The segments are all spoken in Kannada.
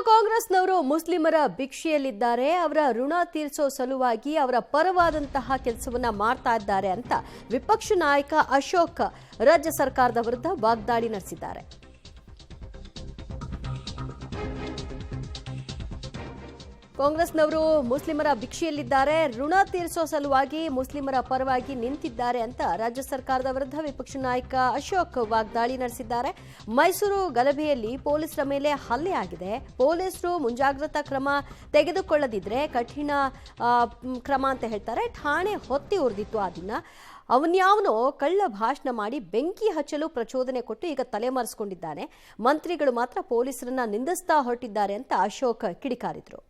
ಕಾಂಗ್ರೆಸ್ನವರು ಮುಸ್ಲಿಮರ ಭಿಕ್ಷೆಯಲ್ಲಿದ್ದಾರೆ, ಅವರ ಋಣ ತೀರಿಸೋ ಸಲುವಾಗಿ ಅವರ ಪರವಾದಂತಹ ಕೆಲಸವನ್ನ ಮಾಡ್ತಾ ಇದ್ದಾರೆ ಅಂತ ವಿಪಕ್ಷ ನಾಯಕ ಅಶೋಕ್ ರಾಜ್ಯ ಸರ್ಕಾರದ ವಿರುದ್ಧ ವಾಗ್ದಾಳಿ ನಡೆಸಿದ್ದಾರೆ. ಕಾಂಗ್ರೆಸ್ನವರು ಮುಸ್ಲಿಮರ ಭಿಕ್ಷೆಯಲ್ಲಿದ್ದಾರೆ, ಋಣ ತೀರಿಸೋ ಸಲುವಾಗಿ ಮುಸ್ಲಿಮರ ಪರವಾಗಿ ನಿಂತಿದ್ದಾರೆ ಅಂತ ರಾಜ್ಯ ಸರ್ಕಾರದ ವಿರುದ್ಧ ವಿಪಕ್ಷ ನಾಯಕ ಅಶೋಕ್ ವಾಗ್ದಾಳಿ ನಡೆಸಿದ್ದಾರೆ. ಮೈಸೂರು ಗಲಭೆಯಲ್ಲಿ ಪೊಲೀಸರ ಮೇಲೆ ಹಲ್ಲೆ ಆಗಿದೆ. ಪೊಲೀಸರು ಮುಂಜಾಗ್ರತಾ ಕ್ರಮ ತೆಗೆದುಕೊಳ್ಳದಿದ್ರೆ ಕಠಿಣ ಕ್ರಮ ಅಂತ ಹೇಳ್ತಾರೆ. ಠಾಣೆ ಹೊತ್ತಿ ಉರಿದಿತ್ತು ಆ ದಿನ. ಅವನ್ಯಾವನೋ ಕಳ್ಳ ಭಾಷಣ ಮಾಡಿ ಬೆಂಕಿ ಹಚ್ಚಲು ಪ್ರಚೋದನೆ ಕೊಟ್ಟು ಈಗ ತಲೆಮರೆಸಿಕೊಂಡಿದ್ದಾನೆ. ಮಂತ್ರಿಗಳು ಮಾತ್ರ ಪೊಲೀಸರನ್ನ ನಿಂದಿಸ್ತಾ ಹೊರಟಿದ್ದಾರೆ ಅಂತ ಅಶೋಕ್ ಕಿಡಿಕಾರಿದ್ರು.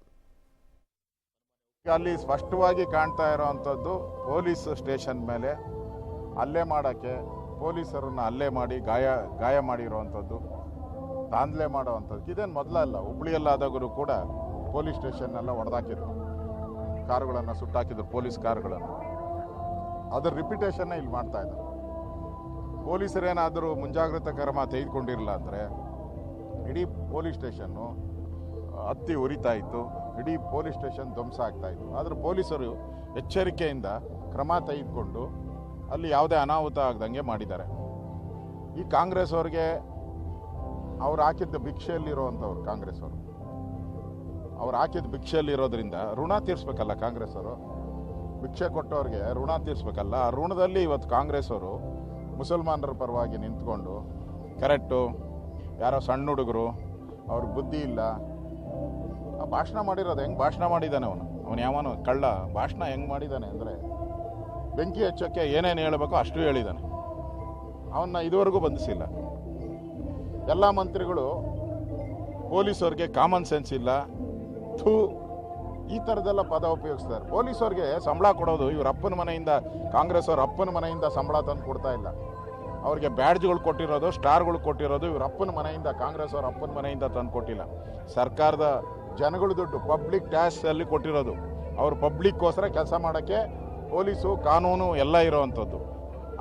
ಅಲ್ಲಿ ಸ್ಪಷ್ಟವಾಗಿ ಕಾಣ್ತಾ ಇರೋವಂಥದ್ದು ಪೊಲೀಸ್ ಸ್ಟೇಷನ್ ಮೇಲೆ ಹಲ್ಲೆ ಮಾಡೋಕ್ಕೆ, ಪೊಲೀಸರನ್ನು ಹಲ್ಲೆ ಮಾಡಿ ಗಾಯ ಮಾಡಿರೋವಂಥದ್ದು, ದಾಂಧಲೆ ಮಾಡೋವಂಥದ್ದು. ಇದೇನು ಮೊದಲಲ್ಲ. ಹುಬ್ಳಿಯಲ್ಲಾದಾಗಲೂ ಕೂಡ ಪೊಲೀಸ್ ಸ್ಟೇಷನ್ನೆಲ್ಲ ಹೊಡೆದಾಕಿದ್ರು, ಕಾರುಗಳನ್ನು ಸುಟ್ಟಾಕಿದ್ರು, ಪೊಲೀಸ್ ಕಾರುಗಳನ್ನು. ಅದರ ರಿಪಿಟೇಷನ್ನೇ ಇಲ್ಲಿ ಮಾಡ್ತಾ ಇದ್ದಾರೆ. ಪೊಲೀಸರೇನಾದರೂ ಮುಂಜಾಗ್ರತಾ ಕ್ರಮ ತೆಗೆದುಕೊಂಡಿರಲಿಲ್ಲ ಅಂದರೆ ಇಡೀ ಪೊಲೀಸ್ ಸ್ಟೇಷನ್ನು ಹತ್ತಿ ಉರಿತಾ ಇತ್ತು, ಇಡೀ ಪೊಲೀಸ್ ಸ್ಟೇಷನ್ ಧ್ವಂಸ ಆಗ್ತಾ ಇತ್ತು. ಆದರೆ ಪೊಲೀಸರು ಎಚ್ಚರಿಕೆಯಿಂದ ಕ್ರಮ ತೆಗೆದುಕೊಂಡು ಅಲ್ಲಿ ಯಾವುದೇ ಅನಾಹುತ ಆಗದಂಗೆ ಮಾಡಿದ್ದಾರೆ. ಈ ಕಾಂಗ್ರೆಸ್ ಅವ್ರಿಗೆ ಅವ್ರು ಹಾಕಿದ್ದ ಭಿಕ್ಷೆಯಲ್ಲಿರೋವಂಥವ್ರು, ಕಾಂಗ್ರೆಸ್ ಅವ್ರು ಹಾಕಿದ ಭಿಕ್ಷೆಯಲ್ಲಿರೋದ್ರಿಂದ ಋಣ ತೀರಿಸ್ಬೇಕಲ್ಲ ಕಾಂಗ್ರೆಸ್ ಅವರು. ಭಿಕ್ಷೆ ಕೊಟ್ಟವ್ರಿಗೆ ಋಣ ತೀರಿಸ್ಬೇಕಲ್ಲ. ಆ ಋಣದಲ್ಲಿ ಇವತ್ತು ಕಾಂಗ್ರೆಸ್ ಅವರು ಮುಸಲ್ಮಾನರ ಪರವಾಗಿ ನಿಂತ್ಕೊಂಡು ಕರೆಕ್ಟು, ಯಾರೋ ಸಣ್ಣ ಹುಡುಗರು, ಅವ್ರಿಗೆ ಬುದ್ಧಿ ಇಲ್ಲ, ಭಾಷಣ ಮಾಡಿರೋದು ಹೆಂಗೆ ಭಾಷಣ ಮಾಡಿದ್ದಾನೆ ಅವನು ಯಾವನು ಕಳ್ಳ. ಭಾಷಣ ಹೆಂಗೆ ಮಾಡಿದ್ದಾನೆ ಅಂದರೆ ಬೆಂಕಿ ಹಚ್ಚೋಕ್ಕೆ ಏನೇನು ಹೇಳಬೇಕೋ ಅಷ್ಟು ಹೇಳಿದ್ದಾನೆ. ಅವನ್ನ ಇದುವರೆಗೂ ಬಂಧಿಸಿಲ್ಲ. ಎಲ್ಲ ಮಂತ್ರಿಗಳು ಪೊಲೀಸವ್ರಿಗೆ ಕಾಮನ್ ಸೆನ್ಸ್ ಇಲ್ಲ, ಈ ಥರದ್ದೆಲ್ಲ ಪದ ಉಪಯೋಗಿಸ್ತಾರೆ. ಪೊಲೀಸವ್ರಿಗೆ ಸಂಬಳ ಕೊಡೋದು ಇವ್ರ ಅಪ್ಪನ ಮನೆಯಿಂದ, ಕಾಂಗ್ರೆಸ್ ಅವ್ರ ಅಪ್ಪನ ಮನೆಯಿಂದ ಸಂಬಳ ತಂದು ಕೊಡ್ತಾ ಇಲ್ಲ. ಅವ್ರಿಗೆ ಬ್ಯಾಡ್ಜ್ಗಳು ಕೊಟ್ಟಿರೋದು, ಸ್ಟಾರ್ಗಳು ಕೊಟ್ಟಿರೋದು ಇವ್ರ ಅಪ್ಪನ ಮನೆಯಿಂದ, ಕಾಂಗ್ರೆಸ್ ಅವ್ರ ಅಪ್ಪನ ಮನೆಯಿಂದ ತಂದು ಕೊಟ್ಟಿಲ್ಲ. ಸರ್ಕಾರದ ಜನಗಳ ದುಡ್ಡು, ಪಬ್ಲಿಕ್ ಟ್ಯಾಕ್ಸಲ್ಲಿ ಕೊಟ್ಟಿರೋದು. ಅವರು ಪಬ್ಲಿಕ್ಕೋಸ್ಕರ ಕೆಲಸ ಮಾಡೋಕ್ಕೆ ಪೊಲೀಸು, ಕಾನೂನು ಎಲ್ಲ ಇರೋವಂಥದ್ದು.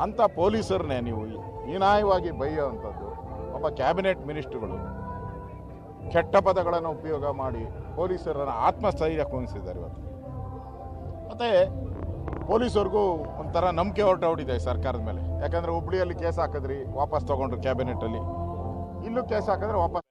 ಅಂಥ ಪೊಲೀಸರನ್ನೇ ನೀವು ಹೀನಾಯವಾಗಿ ಬೈಯೋವಂಥದ್ದು. ಒಬ್ಬ ಕ್ಯಾಬಿನೆಟ್ ಮಿನಿಸ್ಟ್ರುಗಳು ಕೆಟ್ಟ ಪದಗಳನ್ನು ಉಪಯೋಗ ಮಾಡಿ ಪೊಲೀಸರನ್ನು ಆತ್ಮಸ್ಥೈರ್ಯ ಕುಣಿಸಿದ್ದಾರೆ ಇವತ್ತು. ಮತ್ತು ಪೊಲೀಸರಿಗೂ ಒಂಥರ ನಂಬಿಕೆ ಹೊರಟೋಗಿದೆ ಸರ್ಕಾರದ ಮೇಲೆ. ಯಾಕಂದರೆ ಹುಬ್ಳಿಯಲ್ಲಿ ಕೇಸ್ ಹಾಕಿದ್ರಿ, ವಾಪಸ್ ತೊಗೊಂಡ್ರು ಕ್ಯಾಬಿನೆಟ್ಟಲ್ಲಿ. ಇಲ್ಲೂ ಕೇಸ್ ಹಾಕಿದ್ರೆ ವಾಪಸ್